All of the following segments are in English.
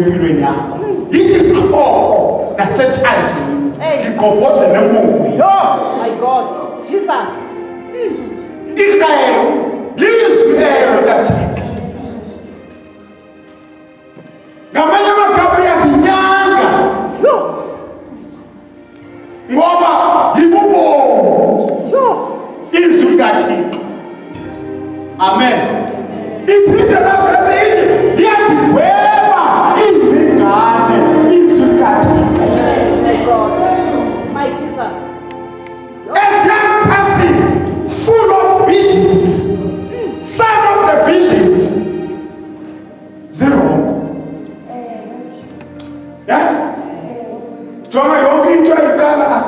empilweni yakho yinhloko nasethanjeni igqobhoze nemungu. Oh my God, Jesus. Israel lizwi elo kaThixo. Ngamanye amagama uyazinyanga ngoba yibubomu izwi kaThixo. Amen. Iphinde naveze ithi liyazigweba izingane izwi kaThixo. My God, my Jesus. As young person full of visions, some of the visions zero. Yeah? Jonga yonke into ayiqala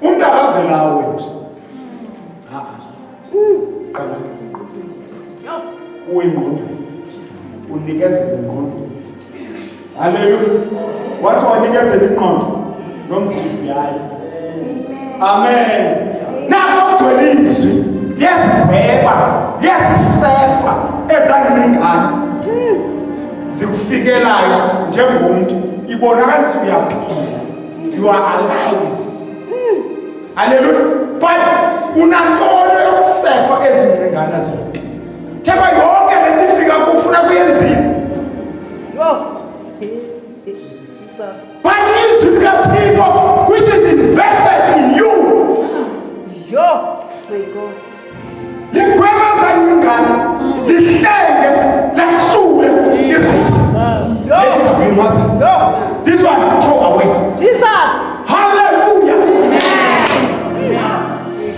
undaba vela wethu. Qala uyingqondo unikezele ingqondo. Hallelujah. Wathi wanikezele ingqondo nomzimba yayi. Amen. Nakho kugcwele izwi liyazigweba liyazisefa ezaningana zikufikelayo njengomuntu ibonakalisa uyaphila. You are alive. Hallelujah. But unantolo yokusefa eziningana zonke. Thema yonke lento ifika kufuna kuyenzini. Jesus. But izwi likaThixo which is invested in you. My God. Ligwema zaningana lihlenge lahlule iright. Ladies and gentlemen, this one throw away. Jesus. Hallelujah.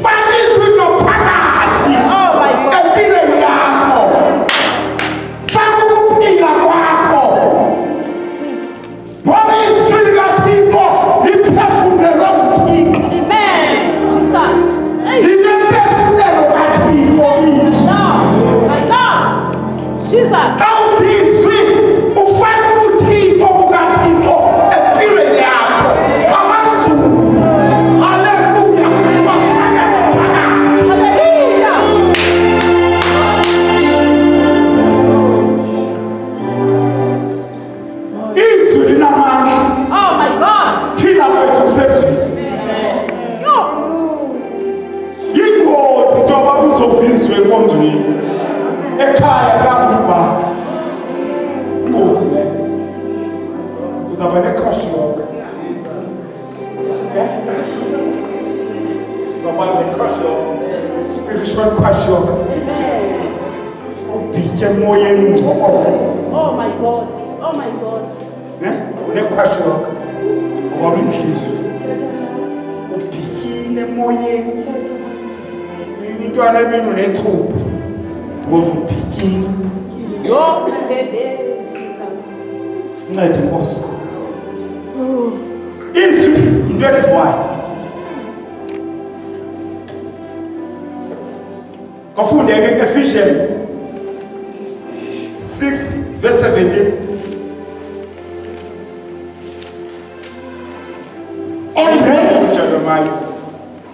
Fani izwi lophakathi. Oh my God. Empilweni yakho. Faka ukuphila kwakho. Ngoba izwi likaThixo liphefumulelwe nguThixo. Amen. Jesus. Linephefumulelo kaThixo izwi. My God. Jesus. Awuzizwi ufake ubuthixo bukaThixo empilweni yakho. Amazulu. Hallelujah. Wafaka phakathi. Hallelujah. Izwi linamandla. Oh my God. Phila kwethu kusezwini. Yingozi ntoba uzovizwe enkonzweni. Ekhaya kaBhubha. Ingozi le. Uzaba ne-crush yoke. Yeah? Uzaba ne-crush yoke. Spiritual crush yoke. Ubhitye emoyeni ungcokoze. Oh my God. Oh my God. Une-crush yoke. Ngoba uyinhliziyo. Ubhityile emoyeni. Intwana emini unethupha. Ngoba ubhityile. Jesus. Ncede Nkosi. Izwi into edliwayo. Kafunde ke Ephesians 6 verse 17.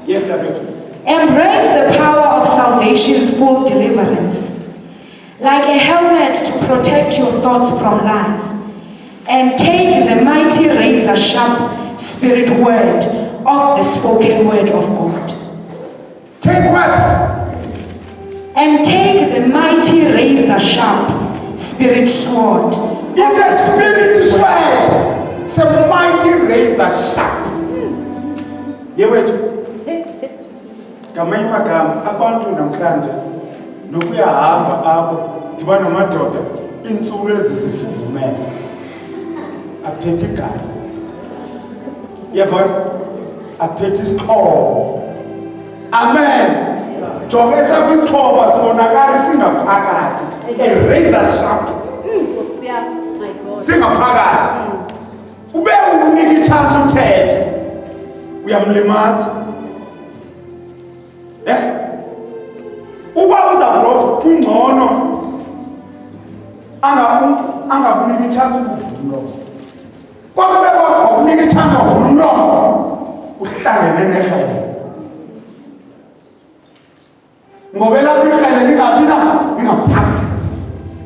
Yes, Embrace the power of salvation's full deliverance, like a helmet to protect your thoughts from lies, and take the mighty razor-sharp spirit word of the spoken word of God. Take what? And take the mighty razor-sharp spirit sword. It's a spirit sword. It's a mighty razor sharp. Yewethu. Ngamanye amagama abantu namhlanje nokuyahamba abo diba namadoda insuku ezizifuvumela aphethe igama. Yeva aphethe isixhobo. Amen. Jonga esakho isixhobo sibonakala singaphakathi. A razor sharp. My God. Singaphakathi. Ube unika ichance uthethe. Uyamlimaza. Uba uzablock kungcono angakunika ichance ukuvula umlomo. Kwakubekwa ngokunika ichance ukuvula umlomo uhlangene nehlelo. Ngoba lapho ihlelo lingaphakathi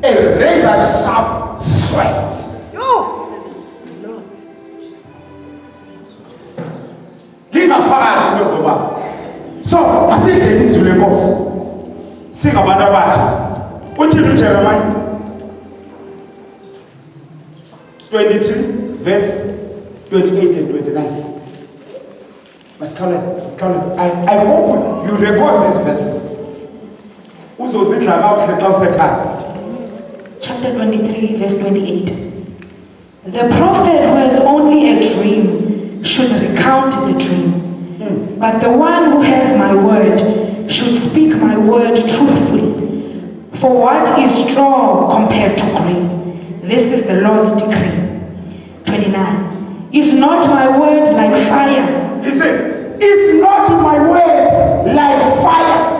a razor sharp sword. Oh, Lord. Lingaphakathi into zoba. So, asidle ilizwi lenkosi. Singabantu abatsha. Uthini uJeremiah 23 verse 28 and 29. Masikhawuleze. I hope you record these verses. Uzozidla kakuhle xa usekhaya. Chapter 23, verse 28. The prophet who has only a dream should recount the dream, but the one who has my word should speak my word truthfully. For what is straw compared to grain? This is the Lord's decree. 29. Is not my word like fire? Listen, is not my word like fire?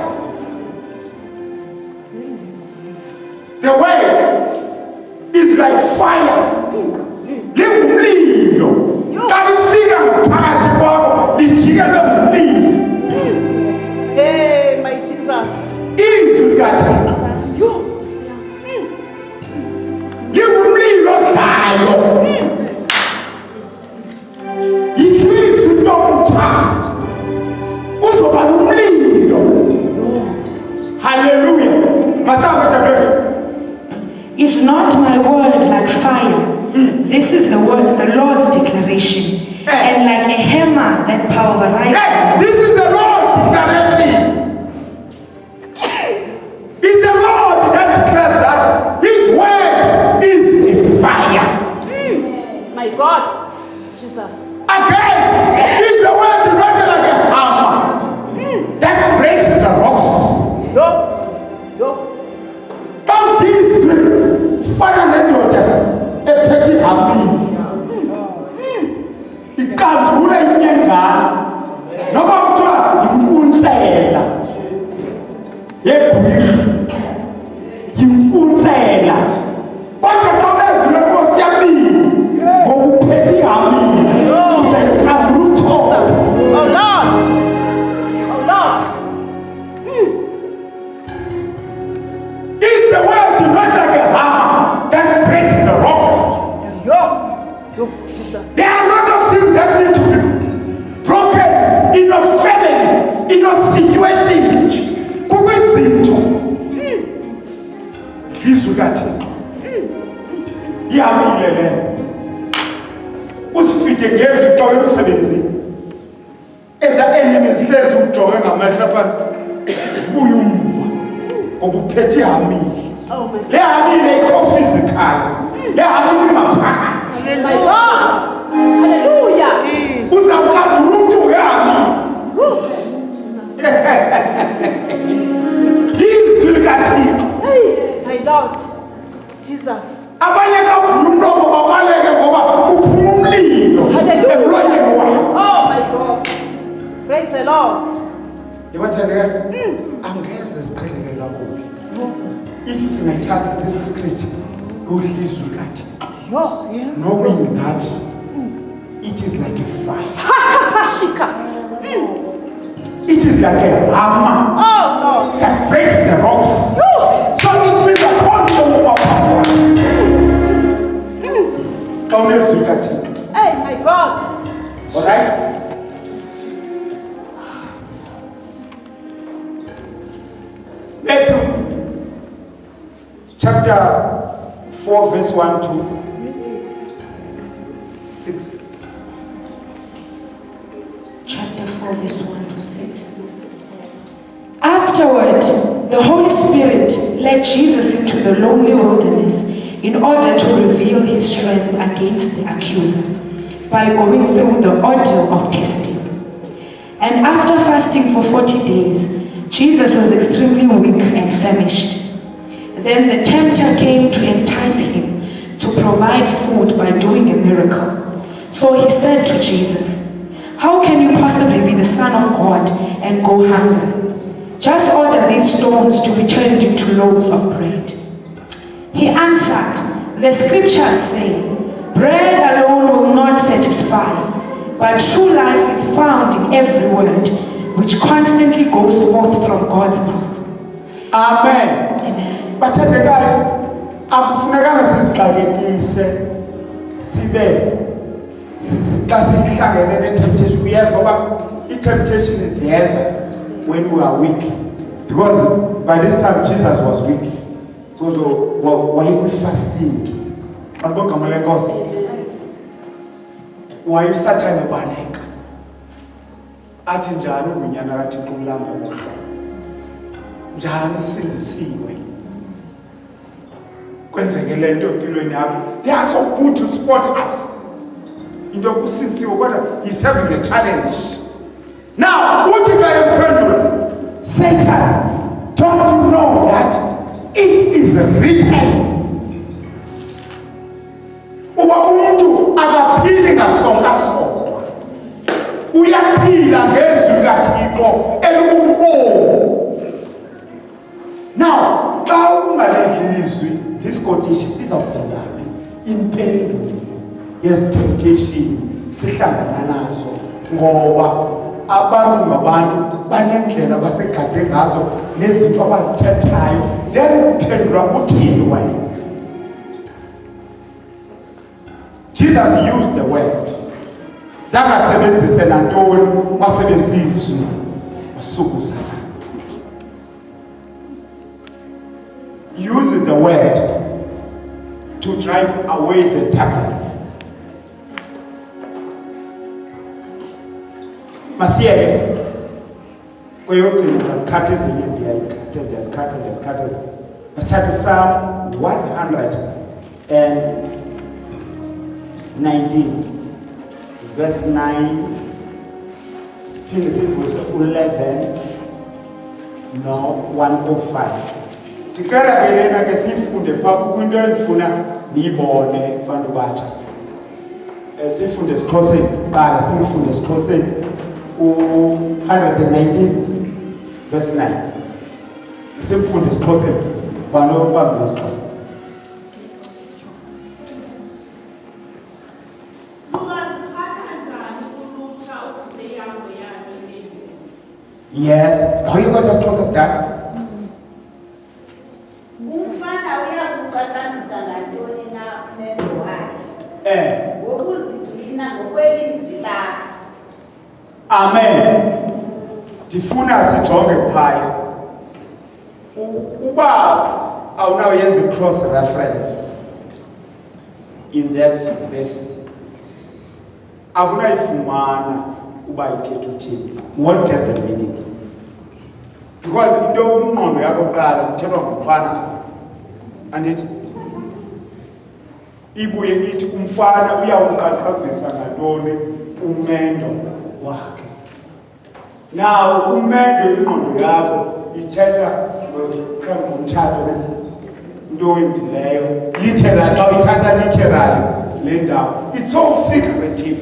The word is like fire. Lingumlilo. Kalifika phakathi kwakho lijike ngumlilo. Hey, my Jesus. Izwi likaThixo. Lingumlilo odlayo. Yizwi lomthando. Uzoba nomlilo. Hallelujah. Masamba tabeli. Is not my word like fire? This is the word, the Lord's declaration, and like a hammer that pulverizes. Yes, this is the Lord's declaration. It's the Lord that declares that His word is a fire. My God. Jesus. Again, it's the word not like a hammer that breaks the rocks. No. How this fana nendoda ephethe hamini. Ikandula inyengana. Noma kuthiwa yinkunsela. Yebhili. Yinkunsela. Kodwa xa bezile Nkosi yamini ngokuphethe hamini. Uzayikandula uthokoze. Oh Lord. Is the word not like a hammer that breaks the rock? Yo, Jesus. There are a lot of things that need to be broken in a family, in a situation. Kukwizinto. Izwi likaThixo. Ihamile le. Usifike ngezwi xa emsebenzini. Eza enemies hlezi ukujonge ngamehlo afana. Sibuye umva. Ngoba uphethe ihamile. Oh my God. Le hamile ikho physical. Le hamile ngaphakathi. My God. Hallelujah. Uzawukhandula umuntu ngehamile. Izwi likaThixo. Hey, my Lord. Jesus. Abanye kavula umlomo babaleke ngoba kuphuma umlilo emlonyeni wakho. Oh my God. Praise the Lord. Yabathandeka angeze siqheleke kakhulu. If singayithatha this secret kulizwi likaThixo, knowing that it is like a fire. Shika. It is like a hammer Oh Lord. that breaks the rocks. So it means that all the power. Unezwi likaThixo. Hey, my God. All right? Matthew chapter 4 verse 1 to 6. Chapter 4, verse 1 to 6. Afterward, the Holy Spirit led Jesus into the lonely wilderness in order to reveal his strength against the accuser by going through the ordeal of testing. And after fasting for 40 days, Jesus was extremely weak and famished. Then the tempter came to entice him to provide food by doing a miracle. So he said to Jesus, "How can you possibly be the Son of God and go hungry? Just order these stones to be turned into loaves of bread." He answered, "The scriptures say, bread alone will not satisfy, but true life is found in every word which constantly goes forth from God's mouth." Amen. Amen. Bathandekayo, akufunekanga sizixakekise sibe xa sihlangene ne-temptation. Uyeva uba i-temptation ziyeza when we are weak, because by this time Jesus was weak, because wayekwi-fasting. Ngibogama lenkosi, wayesathane ebaleka athi njani ungunyana kaThixo ulamba kuhle, njani usindisiwe, kwenzeke le nto empilweni yakho. They are so good to support us into yokusindisiwe, kodwa he's having a challenge. Now uthi xa emphendula, Satan, don't you know that it is written? Uba umuntu akaphili ngasonka-sonka, uyaphila ngezwi likaThixo elikubomu. Now xa ungalidli izwi, this condition izawuvelaphi? Impendulo yezi-temptation sihlangana nazo, ngoba abantu ngabantu banendlela basegade ngazo nezinto abazithethayo. Then uphendula uthini wena? Jesus used the word. Zangasebenzise nantoni, wasebenzisa izwi wasuka uSathane. He uses the word to drive away the devil. Masiyeke kweyogcina sasikhatha ezinye ndiyazikhatha. Masithathe Psalm 119 verse 9, phinde sivuze 11 no 105. Ndicela ke lena ke sifunde phaa, kwinto endifuna niyibone bantu batsha. Sifunde esiXhoseni qala, sifunde esiXhoseni u-119 verse 9. Simfunde esiXhoseni banobambile esiXhoseni. Yes, ngawuye kwesesiXhosa sidala. Umfana uyakuqaqambisa ngantoni na umendo wakhe? Ngokuzigcina ngokwelizwi lakhe. Amen. Ndifuna sijonge phaya. Uba awunawuyenza i-cross reference in that verse, akunayifumana uba ithetha uthini. You won't get the meaning. Because into umngqondo yakho qala kuthethwa ngumfana, and ibuye ithi umfana uyawuqaqambisa ngantoni umendo wakhe. Now umendo ingqondo yakho ithetha ngomtshato into oyindileyo, literal. Xa uyithatha literally le ndawo, it's so figurative.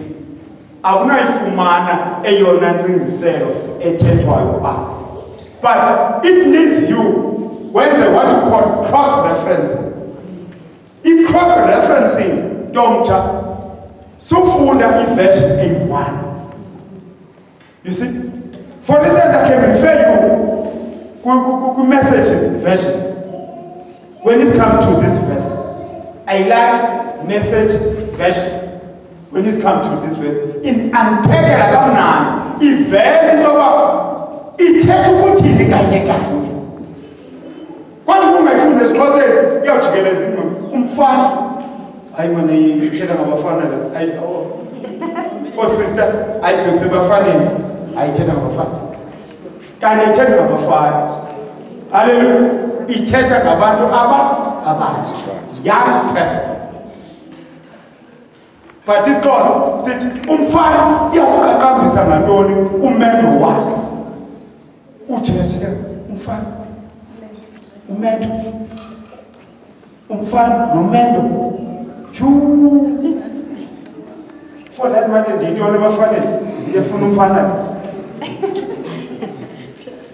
Akunayifumana eyona ntsingiselo ethethwayo apha. But it needs you wenze what you call cross-referencing. I-cross-referencing ntomtsha sufunda i-version A1. You see, for instance, I can refer you to message version. When it comes to this verse, I like message version. When it comes to this verse, in unpacked kamnandi ivele into yoba ithetha ukuthini kanye kanye. Kwani ungayifunda esiXhoseni iyawujikeleza ingqondo. Umfana hayi mina ithetha ngabafana la. Sister ayibhekise ebafaneni, ayithetha ngabafana. Kanti ithetha ngabafana. Hallelujah. Ithetha ngabantu abatsha, young person. But this clause said, umfana iyawuqaqambisa ngantoni umendo wakhe. Uthethe umfana, umendo, umfana nomendo. For that matter, ndiyintoni ebafaneni? Ndiyafuna umfana.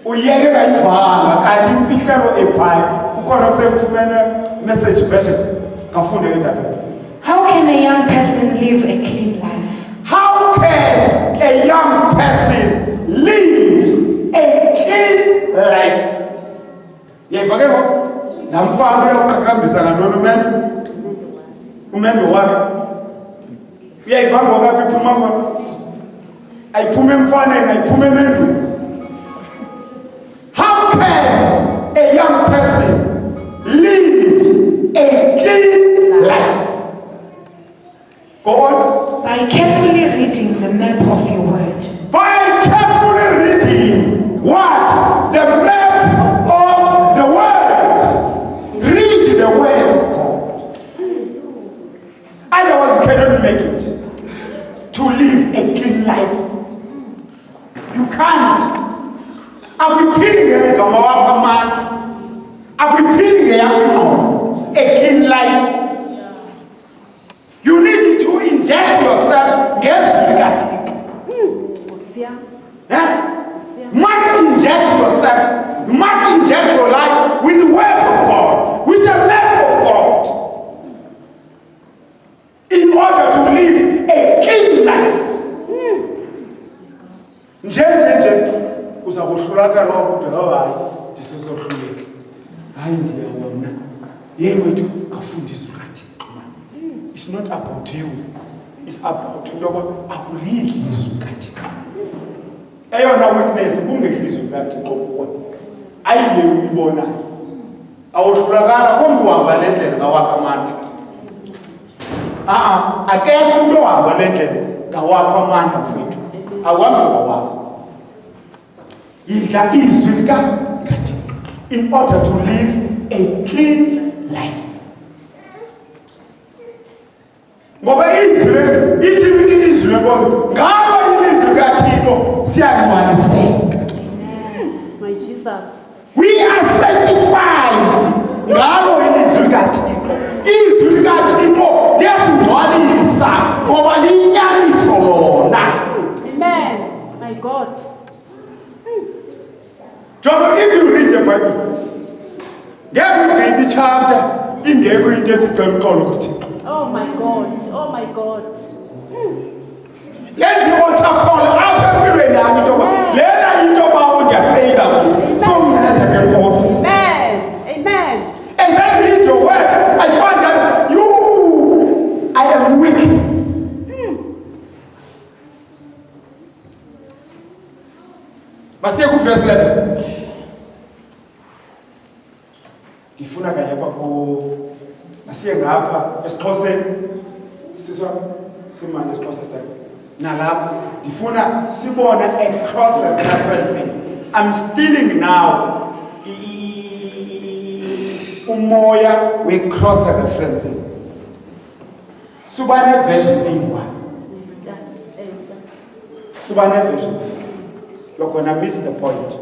Uyeke kayivanga kanti imfihlelo ephaya. Ukhona osemfumene message version. Kafunde endabeni. How can a young person live a clean life? How can a young person live a clean life? namfana uyaqhakambisa ngantoni umendo wakhe uyayiva ngokaphi iphuma khona ayiphuma emfaneni ayiphuma emendweni. How can a young person live a clean life? Go on. By carefully reading the map of your word. By carefully reading what? The map of the word. Read the word of God. Otherwise you cannot make it to live a clean life. You can't. Akuphili ngama wakho amandla. Akuphili ngeyakho a clean life. You need to inject yourself ngezwi likaThixo. Must inject yourself. You must inject your life with the word of God, with the map of God, in order to live a clean life. Nje uzakuhlulaka lokho ukuthi hayi ndisosohluleke. Hayi ndiyawona. Yewethu afundiswe kaThixo. It's not about you. It's about ngoba akulidli izwi kaThixo. Eyona witness kungehlizwi kaThixo kuwe. Ayile uyibona. Awuhlulakala komntu uhamba lendlela ngawakho amandla. Akekho umuntu ohamba lendlela ngawakho amandla mfethu. Awuhambi ngawakho. Yidla izwi likaThixo in order to live a clean life. Ngoba izwi ngalo ilizwi likaThixo siyangcwaliseka. My Jesus. We are sanctified ngalo ilizwi likaThixo. Izwi likaThixo liyasingcwalisa ngoba liyinyaniso lona. Amen. My God. John, if you read the Bible, every chapter ingekho into ethi cemqolo kuThixo. Oh my God. Oh my God. Let's altar call apha empilweni yami into yoba lena into yoba ndiyafeyila kuyo so mnceda ke Nkosi. Amen. Amen. As I read your word, I find that I am weak. Masiye ku verse 11. Ndifuna kanye kwakho masiye ngapha esiXhoseni siswa simanje esiXhosa style. Nalapha ndifuna sibone a cross referencing. I'm stealing now umoya we cross referencing. Subane version 81. Subane version. You're gonna miss the point.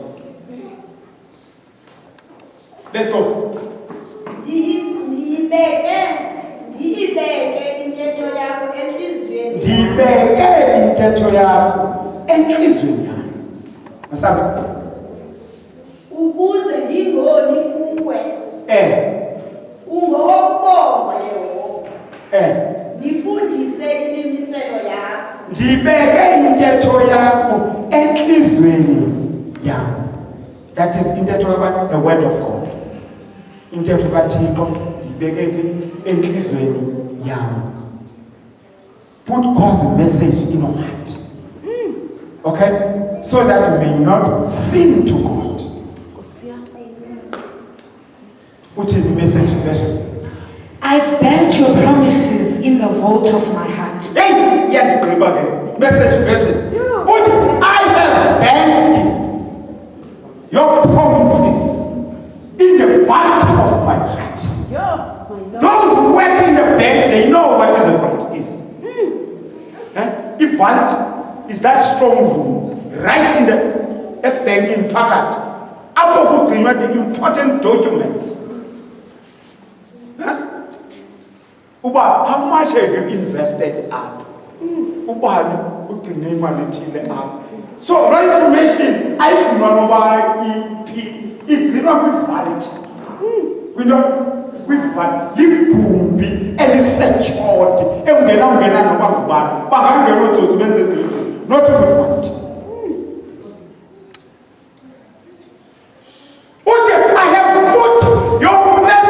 Let's go. Ndiyibeke intetho yakho enhliziyweni. Ndibeke intetho yakho enhliziyweni yami. Masabe. Ukuze ndingoni kuwe. Ungowokubongwa Yehova. Ndifundise imimiselo yakho. Ndibeke intetho yakho enhliziyweni yami. That is intetho about the word of God. Intetho kaThixo ndibeke enhliziyweni yami. Put God's message in your heart. Okay? So that you may not sin to God. Put in the message version. I've banked your promises in the vault of my heart. Hey, yeah, the message version. Put, I have banked your promises in the vault of my heart. Those who work in the bank, they know what the vault is. If vault is that strong room right in the banking pocket, up to the important documents. Uba, how much have you invested up? Uba, ugcine imali ethile up. So no information ayigcinwa noba igcinwa kwi-vault. Kwi-vault ligumbi elisecured ungena noba ngubani. Bangangena ootsotsi benze izinto, not kwi-vault. I have put your message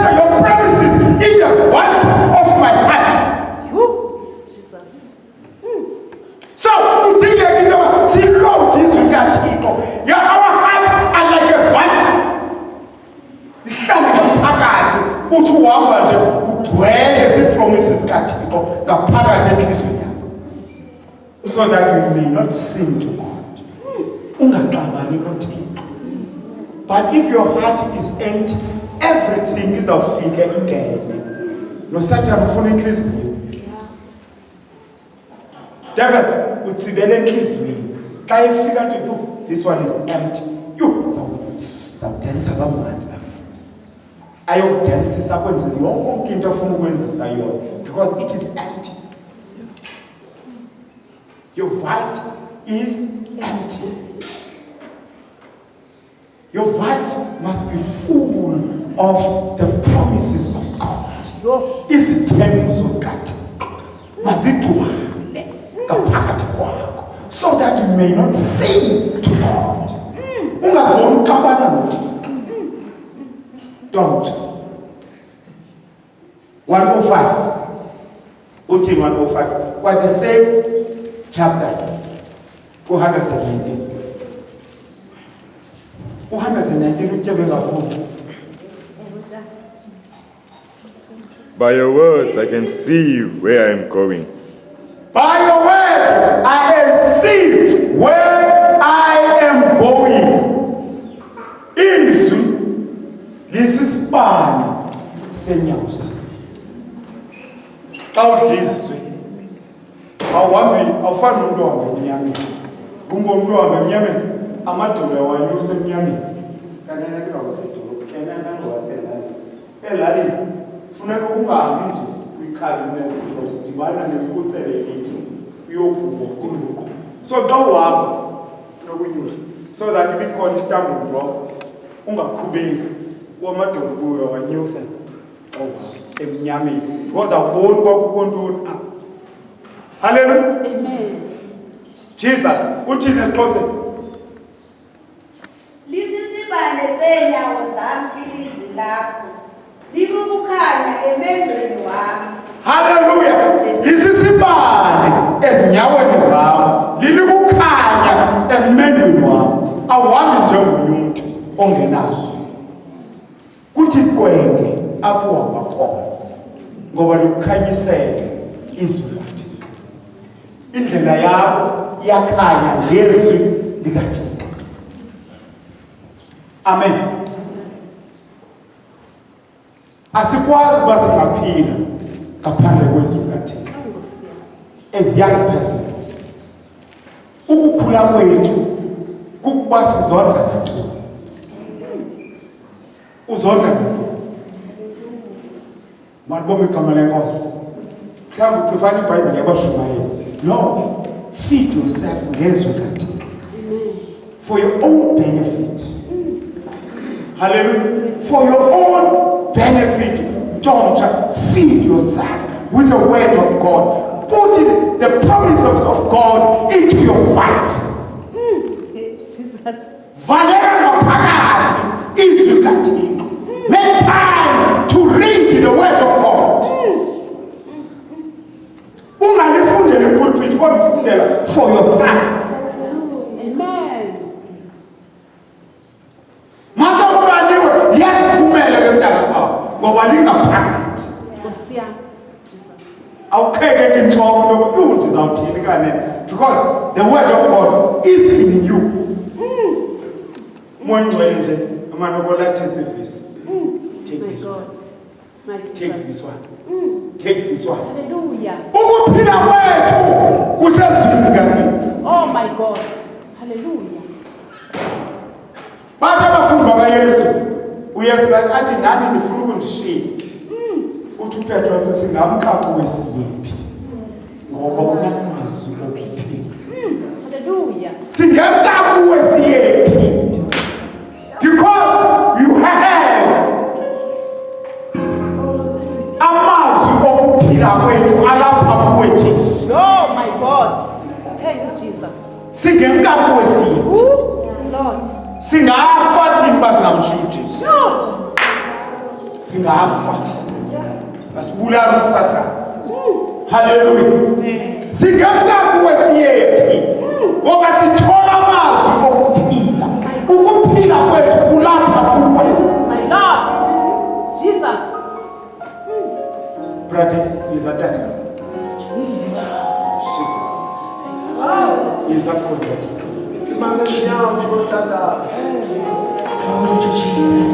zikaThixo ngaphakathi enhliziyweni yakho, so that you may not sin to God. Ungaxabani noThixo. But if your heart is empty, everything izawufika ingene. Nosathane ufuna inhliziyo. Devil utsibele enhliziyweni. Xa ifika to this one is empty. You zawudansa kamnandi lapha. Ayokudansisa kwenza yonke into afuna ukwenzisa yona because it is empty. Your vault is empty. Your vault must be full of the promises of God. Izithembiso zikaThixo mazigcwale ngaphakathi kwakho, so that you may not sin to God. Ungazibona uxabana noThixo. Don't. 105. Uthi 105. Quite the same chapter. 119. 119 utyebe kakhulu. By your words, I can see where I am going. By your word, I can see where I am going. iZwi lisisibane senyawo zakho. Xa udla iZwi, awufani umuntu ohamba emnyameni. Kumbe umuntu ohamba emnyameni, amadolo awanyusa emnyameni. Kanene kungakusedolophu, kanene kungaselalini. Elalini, funeka ungahambi nje kwikhabinete udibana nenkutsele elitsha uyokuwa kunuko. So xa uhamba, funeka unyuse. So that ibe khona i-stumbling block, ungakhubeki. Amadolo kuyo awanyusa xa uhamba emnyameni. Because awuboni kwakukho ntoni apha. Hallelujah. Amen. Jesus, uthini esiXhoseni? Lisisibane senyawo zam ilizwi lakho, likukukhanya emendweni wami. Hallelujah. Lisisibane ezinyaweni zam, lilikukhanya emendweni wami. Awuhambi njengomuntu ongenazo. Kuthi qwenge apho uhamba khona, ngoba likukhanyisele iZwi likaThixo. Indlela yakho iyakhanya ngezwi likaThixo. Amen. Asikwazi uba singaphila ngaphandle kwezwi likaThixo. As young person, ukukhula kwethu kukuba sizondla ngantoni. Uzondla ngantoni. Malibonge igama lenkosi. Mhlawumbi ucifana iBhayibhile yabashumayeli. No, feed yourself ngezwi likaThixo for your own benefit. Hallelujah. For your own benefit. Don't feed yourself with the word of God. Put it, the promises of God into your fight. Jesus. Valera ngaphakathi iZwi likaThixo. Make time to read the word of God. Ungalifundela epulpit, kodwa ufundela for yourself. Amen. Masawuqaliwe yaziphumela ke mntana wakho ngoba lingaphakathi. Nkosi yami. Jesus. Awuqhekeke inhloko into ndizawuthini kanene, because the word of God is in you. Moya ngcwele nje amane kolathisa ivesi. Take My this one. God. My Take Jesus. this one. Take this one. Hallelujah. Ukuphila kwethu kusezwini kanini. Oh my God. Hallelujah. Bathi abafundi bakaYesu, uYesu athi nani nifuna ukundishiya. Uthi uPetro sesingamka kuwe siyephi. Ngoba unamazwi okuphila. Hallelujah. Singemka kuwe siyephi. Because you have amazwi okuphila kwethu alapha kuwe Jesu. Oh my God. Thank you, Jesus. Singemka kuwe siyephi. Lord. Singafa thini basingamshiya uJesu. No. Singafa. Basibulala uSathane. Hallelujah. Singemka kuwe siyephi. Ngoba sithola amazwi okuphila. Ukuphila kwethu kulapha kuwe. My Lord. Jesus. Brother, is that content. Jesus. He is not content. Glory to Jesus.